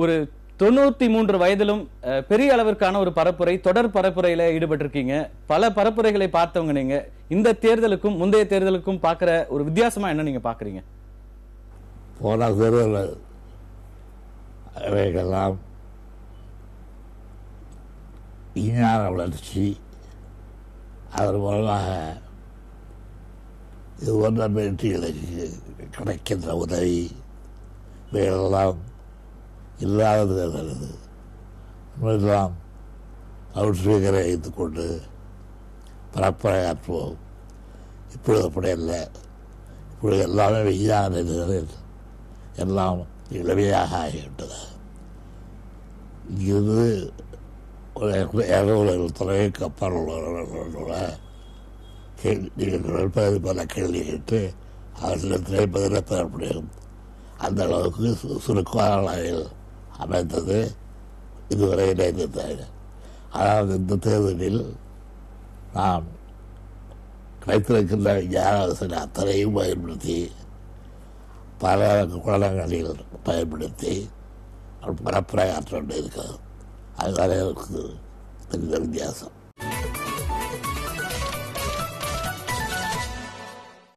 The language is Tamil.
ஒரு 93 வயதிலும் பெரிய அளவிற்கான ஒரு பரப்புரை, தொடர் பரப்புரையில ஈடுபட்டிருக்கீங்க. பல பரப்புரைகளை பார்த்தவங்க நீங்க. இந்த தேர்தலுக்கும் முந்தைய தேர்தலுக்கும் பார்க்கிற ஒரு வித்தியாசமா என்ன நீங்க பாக்குறீங்க? போன தேர்தல் அவைகளெல்லாம் விஞ்ஞான வளர்ச்சி, அதன் மூலமாக இது போன்ற வெற்றிகளுக்கு கிடைக்கின்ற உதவி இவைகளெல்லாம் இல்லாத தேர்தல். முன்னெல்லாம் லவுட் ஸ்பீக்கரை வைத்துக்கொண்டு பரப்புரையாற்றுவோம். இப்பொழுது அப்படி இல்லை. இப்பொழுது எல்லாமே விஞ்ஞான நிலைகளில் எல்லாம் எளிமையாக ஆகிவிட்டது. இங்கிருந்து ஒரு 200 தொலைவுக்கு அப்பால் உள்ளவர்களோட நீங்கள் நிற்பது பல கேள்வி கேட்டு அவர்களிடத்திலே பதில பெற முடியும். அந்த அளவுக்கு சுருக்கமான அளவில் அமைந்தது இதுவரை இணைந்தது. அதாவது இந்த தேர்தலில் நாம் கிடைத்திருக்கின்ற விஞ்ஞான வசதி அத்தனையும் பயன்படுத்தி பல குளங்களில் பயன்படுத்தி பரப்புரையாற்ற வேண்டி இருக்கிறது. அதுதான் எனக்கு தெரிந்த வித்தியாசம்.